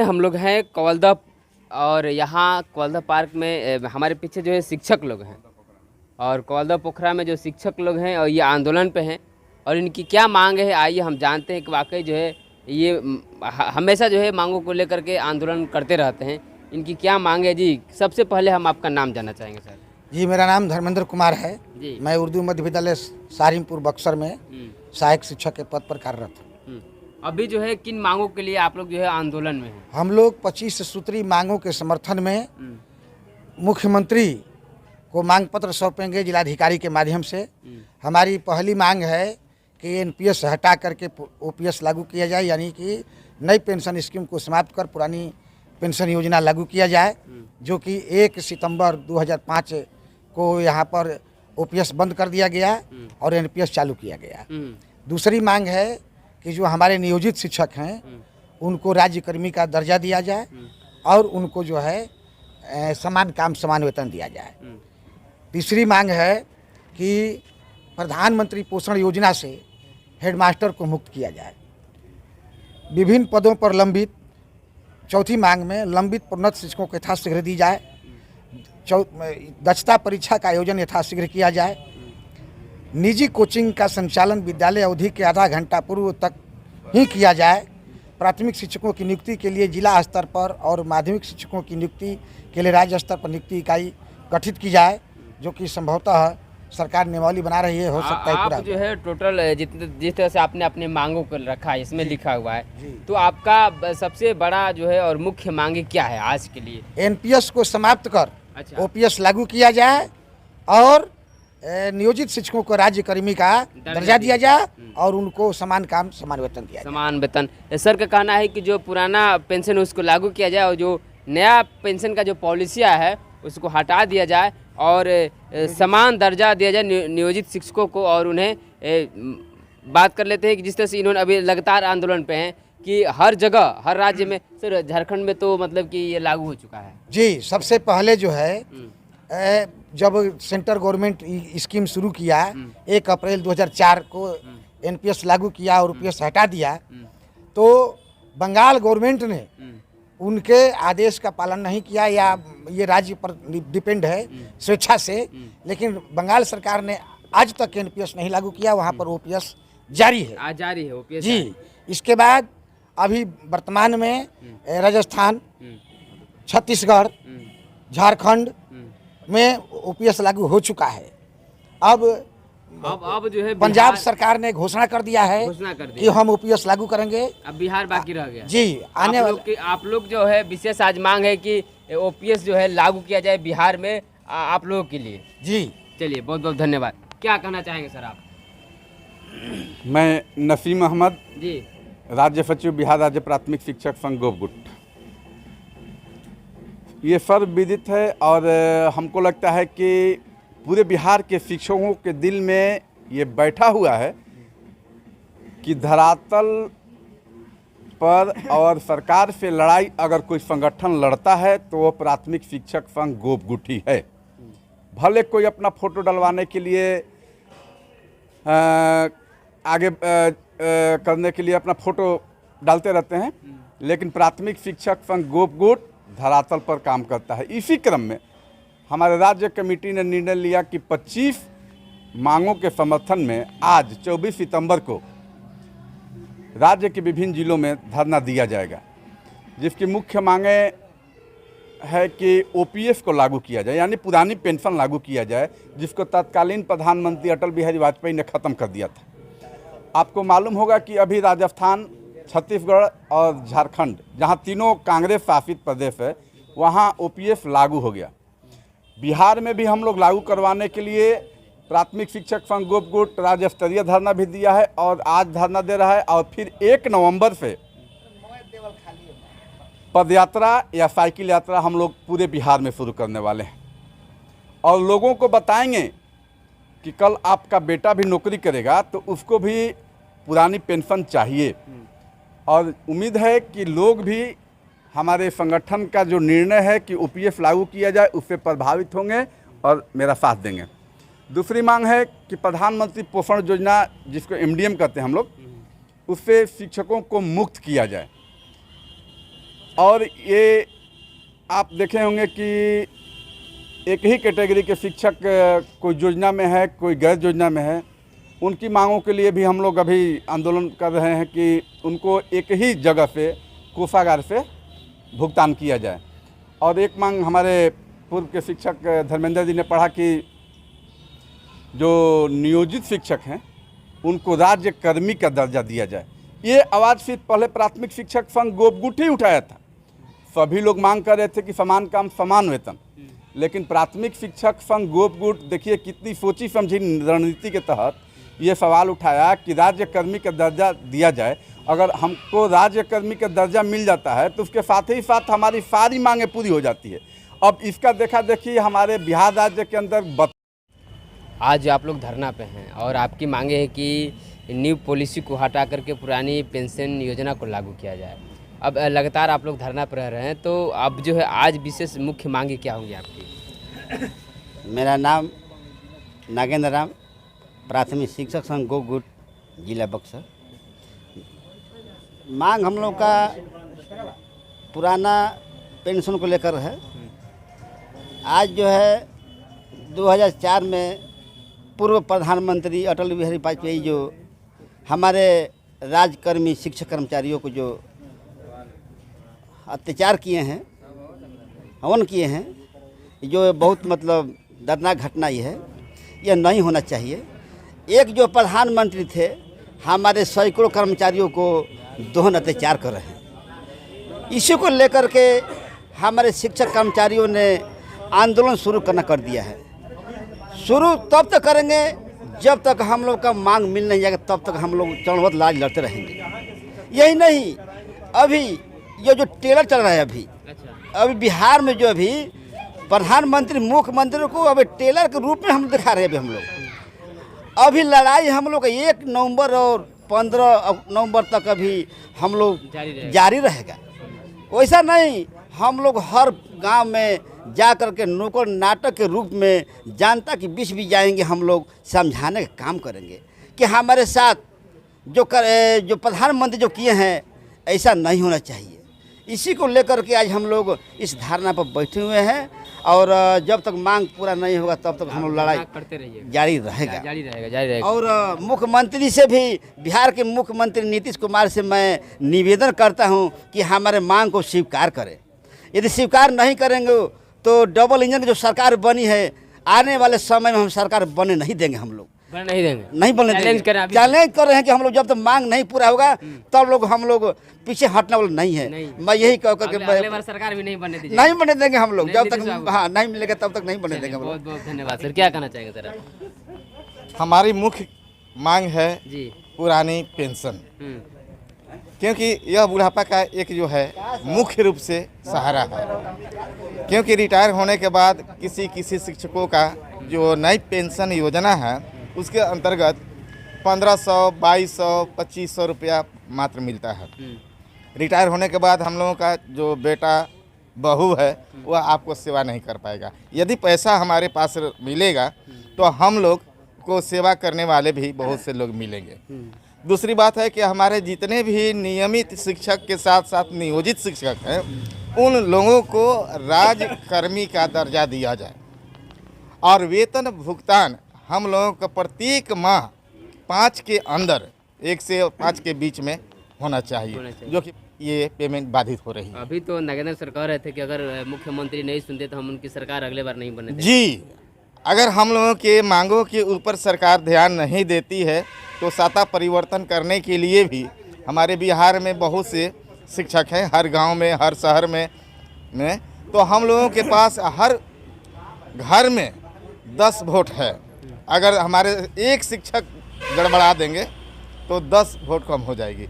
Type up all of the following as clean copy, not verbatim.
हम लोग हैं कवलदा और यहाँ कवलदा पार्क में हमारे पीछे जो है शिक्षक लोग हैं और कवलदा पोखरा में जो शिक्षक लोग हैं और ये आंदोलन पे हैं और इनकी क्या मांग है आइए हम जानते हैं कि वाकई जो है ये हमेशा जो है मांगों को लेकर के आंदोलन करते रहते हैं। इनकी क्या मांग है जी? सबसे पहले हम आपका नाम जानना चाहेंगे सर। जी, मेरा नाम धर्मेंद्र कुमार है जी। मैं उर्दू मध्य विद्यालय सारिमपुर बक्सर में सहायक शिक्षक के पद पर कार्यरत हूँ। अभी जो है किन मांगों के लिए आप लोग जो है आंदोलन में हैं? हम लोग 25 सूत्री मांगों के समर्थन में मुख्यमंत्री को मांग पत्र सौंपेंगे जिलाधिकारी के माध्यम से। हमारी पहली मांग है कि एनपीएस हटा करके ओपीएस लागू किया जाए, यानी कि नई पेंशन स्कीम को समाप्त कर पुरानी पेंशन योजना लागू किया जाए, जो कि 1 सितंबर 2005 को यहाँ पर ओपीएस बंद कर दिया गया और एनपीएस चालू किया गया। दूसरी मांग है कि जो हमारे नियोजित शिक्षक हैं उनको राज्य कर्मी का दर्जा दिया जाए और उनको जो है समान काम समान वेतन दिया जाए। तीसरी मांग है कि प्रधानमंत्री पोषण योजना से हेडमास्टर को मुक्त किया जाए। विभिन्न पदों पर लंबित चौथी मांग में लंबित प्रोन्नत शिक्षकों को यथाशीघ्र दी जाए। दक्षता परीक्षा का आयोजन यथाशीघ्र किया जाए। निजी कोचिंग का संचालन विद्यालय अवधि के आधा घंटा पूर्व तक ही किया जाए। प्राथमिक शिक्षकों की नियुक्ति के लिए जिला स्तर पर और माध्यमिक शिक्षकों की नियुक्ति के लिए राज्य स्तर पर नियुक्ति इकाई गठित की जाए, जो कि संभवतः सरकार नियमावली बना रही है, हो सकता है पूरा। आप जो है टोटल जिस तरह से आपने अपने मांगों को रखा है इसमें लिखा हुआ है, तो आपका सबसे बड़ा जो है और मुख्य मांगे क्या है आज के लिए? एनपीएस को समाप्त कर अच्छा। ओपीएस लागू किया जाए और नियोजित शिक्षकों को राज्य कर्मी का दर्जा दिया जाए और उनको समान काम समान वेतन दिया जाए। समान वेतन। सर का कहना है कि जो पुराना पेंशन उसको लागू किया जाए और जो नया पेंशन का जो पॉलिसियाँ है उसको हटा दिया जाए और समान दर्जा दिया जाए नियोजित शिक्षकों को। और उन्हें बात कर लेते हैं कि जिस तरह से इन्होंने अभी लगातार आंदोलन पे हैं कि हर जगह हर राज्य में, सर झारखंड में तो मतलब कि ये लागू हो चुका है। जी, सबसे पहले जो है जब सेंट्रल गवर्नमेंट स्कीम शुरू किया 1 अप्रैल 2004 को एनपीएस लागू किया और ओपीएस हटा दिया, तो बंगाल गवर्नमेंट ने उनके आदेश का पालन नहीं किया, या ये राज्य पर डिपेंड है स्वेच्छा से, लेकिन बंगाल सरकार ने आज तक एनपीएस नहीं लागू किया। वहाँ पर ओपीएस जारी है। आज जारी है ओपीएस जी। इसके बाद अभी वर्तमान में राजस्थान, छत्तीसगढ़, झारखंड में ओपीएस लागू हो चुका है। अब जो है पंजाब सरकार ने घोषणा कर दिया है कि हम ओपीएस लागू करेंगे। अब बिहार बाकी रह गया। जी, आने वाले आप लोग जो है विशेष आज मांग है कि ओपीएस जो है लागू किया जाए बिहार में आप लोगों के लिए। जी, चलिए बहुत बहुत धन्यवाद। क्या कहना चाहेंगे सर आप? मैं नसीम अहमद जी, राज्य सचिव बिहार राज्य प्राथमिक शिक्षक संघ गोपगुट। ये सर्वविदित है और हमको लगता है कि पूरे बिहार के शिक्षकों के दिल में ये बैठा हुआ है कि धरातल पर और सरकार से लड़ाई अगर कोई संगठन लड़ता है तो वो प्राथमिक शिक्षक संघ गोपगुट ही है। भले कोई अपना फोटो डलवाने के लिए आगे करने के लिए अपना फोटो डालते रहते हैं, लेकिन प्राथमिक शिक्षक संघ गोपगुट धरातल पर काम करता है। इसी क्रम में हमारे राज्य कमेटी ने निर्णय लिया कि 25 मांगों के समर्थन में आज 24 सितंबर को राज्य के विभिन्न जिलों में धरना दिया जाएगा, जिसकी मुख्य मांगे है कि ओपीएस को लागू किया जाए, यानी पुरानी पेंशन लागू किया जाए, जिसको तत्कालीन प्रधानमंत्री अटल बिहारी वाजपेयी ने ख़त्म कर दिया था। आपको मालूम होगा कि अभी राजस्थान, छत्तीसगढ़ और झारखंड, जहाँ तीनों कांग्रेस शासित प्रदेश है, वहाँ ओपीएस लागू हो गया। बिहार में भी हम लोग लागू करवाने के लिए प्राथमिक शिक्षक संघ गोपगुट राज्य स्तरीय धरना भी दिया है और आज धरना दे रहा है। और फिर 1 नवंबर से पदयात्रा या साइकिल यात्रा हम लोग पूरे बिहार में शुरू करने वाले हैं और लोगों को बताएंगे कि कल आपका बेटा भी नौकरी करेगा तो उसको भी पुरानी पेंशन चाहिए। और उम्मीद है कि लोग भी हमारे संगठन का जो निर्णय है कि ओपीएस लागू किया जाए उससे प्रभावित होंगे और मेरा साथ देंगे। दूसरी मांग है कि प्रधानमंत्री पोषण योजना, जिसको एमडीएम कहते हैं हम लोग, उससे शिक्षकों को मुक्त किया जाए और ये आप देखे होंगे कि एक ही कैटेगरी के शिक्षक कोई योजना में है, कोई गैर योजना में है। उनकी मांगों के लिए भी हम लोग अभी आंदोलन कर रहे हैं कि उनको एक ही जगह पे कोषागार से भुगतान किया जाए। और एक मांग हमारे पूर्व के शिक्षक धर्मेंद्र जी ने पढ़ा कि जो नियोजित शिक्षक हैं उनको राज्य कर्मी का दर्जा दिया जाए। ये आवाज़ सिर्फ पहले प्राथमिक शिक्षक संघ गोपगुट ही उठाया था। सभी लोग मांग कर रहे थे कि समान काम समान वेतन, लेकिन प्राथमिक शिक्षक संघ गोपगुट देखिए कितनी सोची समझी रणनीति के तहत ये सवाल उठाया कि राज्य कर्मी का दर्जा दिया जाए। अगर हमको राज्य कर्मी का दर्जा मिल जाता है तो उसके साथ ही साथ हमारी सारी मांगें पूरी हो जाती है। अब इसका देखा देखी हमारे बिहार राज्य के अंदर आज आप लोग धरना पे हैं और आपकी मांगे है कि न्यू पॉलिसी को हटा करके पुरानी पेंशन योजना को लागू किया जाए। अब लगातार आप लोग धरना पर रह रहे हैं, तो अब जो है आज विशेष मुख्य मांगे क्या होंगी आपकी? मेरा नाम नागेंद्र राम, प्राथमिक शिक्षक संघ गोपगुट, जिला बक्सर। मांग हम लोग का पुराना पेंशन को लेकर है। आज जो है 2004 में पूर्व प्रधानमंत्री अटल बिहारी वाजपेयी जो हमारे राजकर्मी शिक्षक कर्मचारियों को जो अत्याचार किए हैं, हवन किए हैं, जो बहुत मतलब दर्दनाक घटना ही है। यह नहीं होना चाहिए। एक जो प्रधानमंत्री थे हमारे सैकड़ों कर्मचारियों को दोहन अत्याचार कर रहे हैं। इसी को लेकर के हमारे शिक्षक कर्मचारियों ने आंदोलन शुरू करना कर दिया है। शुरू तब तक करेंगे जब तक हम लोग का मांग मिल नहीं जाएगा, तब तक हम लोग चरणबद्ध लड़ाई लड़ते रहेंगे। यही नहीं, अभी ये जो टेलर चल रहा है अभी बिहार में जो अभी प्रधानमंत्री मुख्यमंत्री को अभी टेलर के रूप में हम दिखा रहे हैं। अभी हम लोग अभी लड़ाई हम लोग 1 नवंबर और 15 नवंबर तक अभी हम लोग जारी रहेगा। वैसा नहीं, हम लोग हर गांव में जा कर के नुक्कड़ नाटक के रूप में जनता के बीच भी जाएंगे। हम लोग समझाने का काम करेंगे कि हमारे साथ जो प्रधानमंत्री जो किए हैं ऐसा नहीं होना चाहिए। इसी को लेकर के आज हम लोग इस धारणा पर बैठे हुए हैं और जब तक मांग पूरा नहीं होगा तब तक हम लोग लड़ाई करते रहिए, जारी रहेगा। और मुख्यमंत्री से भी, बिहार के मुख्यमंत्री नीतीश कुमार से मैं निवेदन करता हूं कि हमारे मांग को स्वीकार करें। यदि स्वीकार नहीं करेंगे तो डबल इंजन की जो सरकार बनी है, आने वाले समय में हम सरकार बनने नहीं देंगे। हम लोग नहीं देंगे, नहीं बनने देंगे। चैलेंज कर रहे हैं कि हम लोग जब तक मांग नहीं पूरा होगा तब लोग हम लोग पीछे हटने वाले नहीं है। मैं यही कह करके अगले बार सरकार भी नहीं बनने दीजिए। नहीं बनने देंगे हम लोग, जब तक हाँ नहीं मिलेगा तब तक नहीं बनने देंगे। बहुत बहुत धन्यवाद सर। क्या कहना चाहेंगे सर आप? हमारी मुख्य मांग है जी पुरानी पेंशन, क्योंकि यह बुढ़ापा का एक जो है मुख्य रूप से सहारा है। क्योंकि रिटायर होने के बाद किसी शिक्षकों का जो नई पेंशन योजना है उसके अंतर्गत 1500, 2200, 2500 रुपया मात्र मिलता है। रिटायर होने के बाद हम लोगों का जो बेटा बहू है वह आपको सेवा नहीं कर पाएगा। यदि पैसा हमारे पास मिलेगा तो हम लोग को सेवा करने वाले भी बहुत से लोग मिलेंगे। दूसरी बात है कि हमारे जितने भी नियमित शिक्षक के साथ साथ नियोजित शिक्षक हैं उन लोगों को राजकर्मी का दर्जा दिया जाए और वेतन भुगतान हम लोगों का प्रत्येक माह 5 के अंदर 1 से 5 के बीच में होना चाहिए, जो कि ये पेमेंट बाधित हो रही है। अभी तो नागेंद्र सर कह रहे थे कि अगर मुख्यमंत्री नहीं सुनते तो हम उनकी सरकार अगले बार नहीं बनने देंगे। जी, अगर हम लोगों के मांगों के ऊपर सरकार ध्यान नहीं देती है तो सत्ता परिवर्तन करने के लिए भी हमारे बिहार में बहुत से शिक्षक हैं, हर गांव में, हर शहर में तो हम लोगों के पास हर घर में 10 वोट है। अगर हमारे एक शिक्षक गड़बड़ा देंगे तो 10 वोट कम हो जाएगी।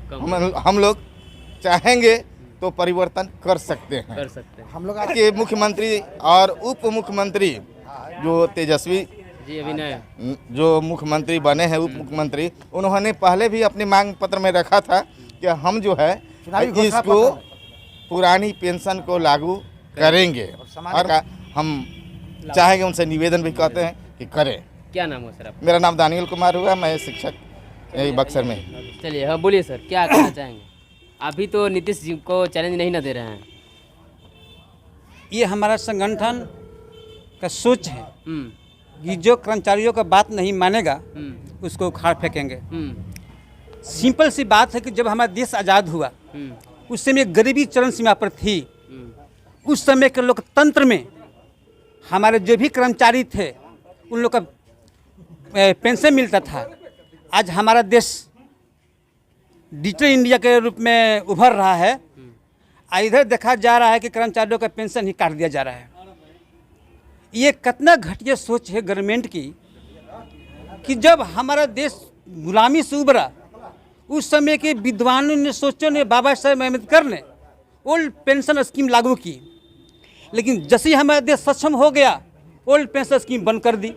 हम लोग चाहेंगे तो परिवर्तन कर सकते हैं। हम लोग के मुख्यमंत्री और उप मुख्यमंत्री जो तेजस्वी जी अभी नए जो मुख्यमंत्री बने हैं, उप मुख्यमंत्री, उन्होंने पहले भी अपने मांग पत्र में रखा था कि हम जो है इसको पुरानी पेंशन को लागू करेंगे और हम चाहेंगे, उनसे निवेदन भी कहते हैं कि करें। क्या नाम है सर आपका? मेरा नाम दानियल कुमार हुआ, मैं शिक्षक यही बक्सर में। चलिए हाँ बोलिए सर, क्या कहना चाहेंगे? अभी तो नीतीश जी को चैलेंज नहीं ना दे रहे हैं। ये हमारा संगठन का सोच है कि जो कर्मचारियों का बात नहीं मानेगा उसको उखाड़ फेंकेंगे। सिंपल सी बात है कि जब हमारा देश आज़ाद हुआ उस समय गरीबी चरम सीमा पर थी। उस समय के लोकतंत्र में हमारे जो भी कर्मचारी थे उन लोग का पेंशन मिलता था। आज हमारा देश डिजिटल इंडिया के रूप में उभर रहा है। इधर देखा जा रहा है कि कर्मचारियों का पेंशन ही काट दिया जा रहा है। ये कितना घटिया सोच है गवर्नमेंट की कि जब हमारा देश गुलामी से उभरा उस समय के विद्वानों ने सोचों ने बाबा साहेब अम्बेडकर ने ओल्ड पेंशन स्कीम लागू की, लेकिन जैसे ही हमारा देश सक्षम हो गया ओल्ड पेंशन स्कीम बंद कर दी।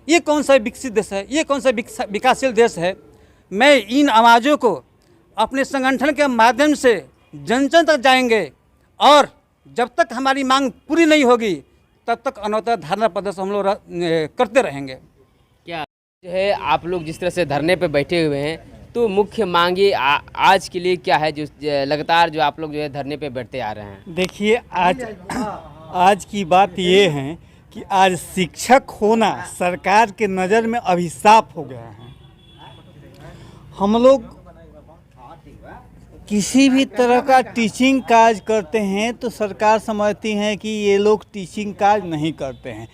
ये कौन सा विकसित देश है? ये कौन सा विकासशील देश है? मैं इन आवाज़ों को अपने संगठन के माध्यम से जन जन तक जाएंगे और जब तक हमारी मांग पूरी नहीं होगी तब तक अनवरत धरना प्रदर्शन हम लोग करते रहेंगे। क्या जो है आप लोग जिस तरह से धरने पे बैठे हुए हैं तो मुख्य मांगे आज के लिए क्या है जो लगातार जो आप लोग जो है धरने पे बैठते आ रहे हैं? देखिए आज की बात ये है कि आज शिक्षक होना सरकार के नज़र में अभिशाप हो गया है। हम लोग किसी भी तरह का टीचिंग कार्य करते हैं तो सरकार समझती है कि ये लोग टीचिंग कार्य नहीं करते हैं।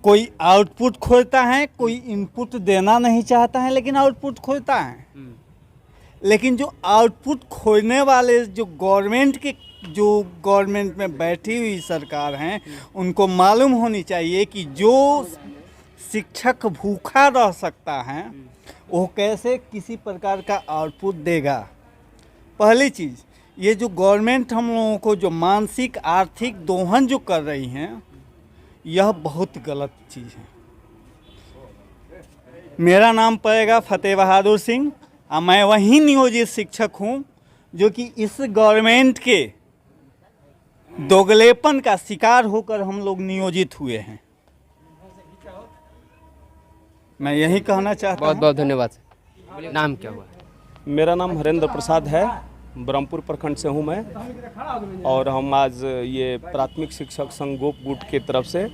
कोई आउटपुट खोजता है, कोई इनपुट देना नहीं चाहता है लेकिन आउटपुट खोजता है। लेकिन जो आउटपुट खोजने वाले जो गवर्नमेंट में बैठी हुई सरकार हैं उनको मालूम होनी चाहिए कि जो शिक्षक भूखा रह सकता है वो कैसे किसी प्रकार का आउटपुट देगा। पहली चीज़, ये जो गवर्नमेंट हम लोगों को जो मानसिक आर्थिक दोहन जो कर रही हैं यह बहुत गलत चीज़ है। मेरा नाम पड़ेगा फतेह बहादुर सिंह और मैं वही नियोजित शिक्षक हूँ जो कि इस गवर्नमेंट के दोगलेपन का शिकार होकर हम लोग नियोजित हुए हैं। मैं यही कहना चाहता हूँ। बहुत बहुत धन्यवाद सर। नाम क्या हुआ? मेरा नाम हरेंद्र प्रसाद है, ब्रह्मपुर प्रखंड से हूँ मैं। और हम आज ये प्राथमिक शिक्षक संघ गोपगुट की तरफ से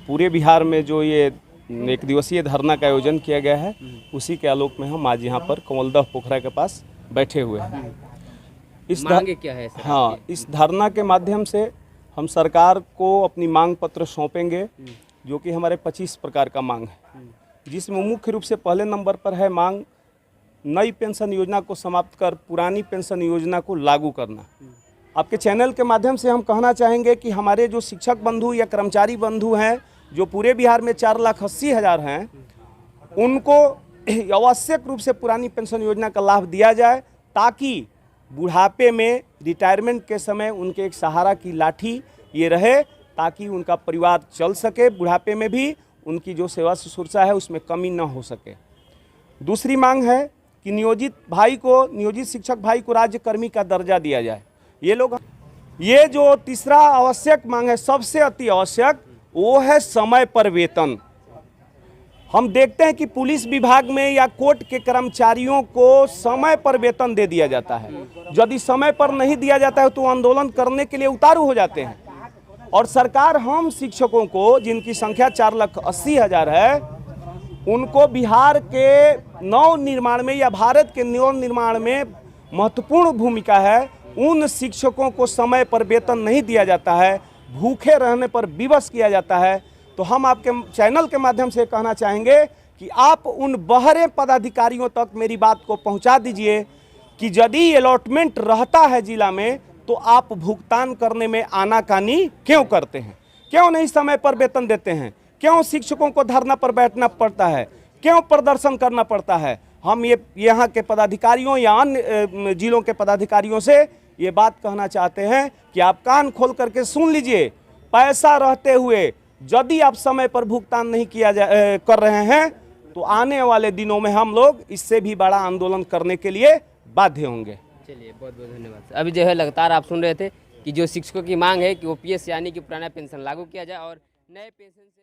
पूरे बिहार में जो ये एक दिवसीय धरना का आयोजन किया गया है उसी के आलोक में हम आज यहाँ पर कमलदह पोखरा के पास बैठे हुए हैं। इस मांगे क्या है सर? हाँ, इस धरना के माध्यम से हम सरकार को अपनी मांग पत्र सौंपेंगे जो कि हमारे 25 प्रकार का मांग है, जिसमें मुख्य रूप से पहले नंबर पर है मांग नई पेंशन योजना को समाप्त कर पुरानी पेंशन योजना को लागू करना। आपके चैनल के माध्यम से हम कहना चाहेंगे कि हमारे जो शिक्षक बंधु या कर्मचारी बंधु हैं जो पूरे बिहार में 4,80,000 हैं उनको आवश्यक रूप से पुरानी पेंशन योजना का लाभ दिया जाए ताकि बुढ़ापे में रिटायरमेंट के समय उनके एक सहारा की लाठी ये रहे, ताकि उनका परिवार चल सके, बुढ़ापे में भी उनकी जो सेवा शुश्रूषा है उसमें कमी न हो सके। दूसरी मांग है कि नियोजित शिक्षक भाई को राज्य कर्मी का दर्जा दिया जाए। ये जो तीसरा आवश्यक मांग है, सबसे अति आवश्यक, वो है समय पर वेतन। हम देखते हैं कि पुलिस विभाग में या कोर्ट के कर्मचारियों को समय पर वेतन दे दिया जाता है। यदि समय पर नहीं दिया जाता है तो आंदोलन करने के लिए उतारू हो जाते हैं। और सरकार हम शिक्षकों को, जिनकी संख्या 4,80,000 है, उनको बिहार के नव निर्माण में या भारत के नव निर्माण में महत्वपूर्ण भूमिका है। उन शिक्षकों को समय पर वेतन नहीं दिया जाता है, भूखे रहने पर विवश किया जाता है। तो हम आपके चैनल के माध्यम से कहना चाहेंगे कि आप उन बहरे पदाधिकारियों तक मेरी बात को पहुंचा दीजिए कि यदि अलॉटमेंट रहता है जिला में तो आप भुगतान करने में आनाकानी क्यों करते हैं, क्यों नहीं समय पर वेतन देते हैं, क्यों शिक्षकों को धरना पर बैठना पड़ता है, क्यों प्रदर्शन करना पड़ता है। हम ये यहाँ के पदाधिकारियों या अन्य जिलों के पदाधिकारियों से ये बात कहना चाहते हैं कि आप कान खोल करके सुन लीजिए। पैसा रहते हुए यदि आप समय पर भुगतान नहीं कर रहे हैं तो आने वाले दिनों में हम लोग इससे भी बड़ा आंदोलन करने के लिए बाध्य होंगे। चलिए, बहुत बहुत धन्यवाद। अभी जो है लगातार आप सुन रहे थे कि जो शिक्षकों की मांग है कि ओपीएस यानी कि पुराना पेंशन लागू किया जाए और नए पेंशन से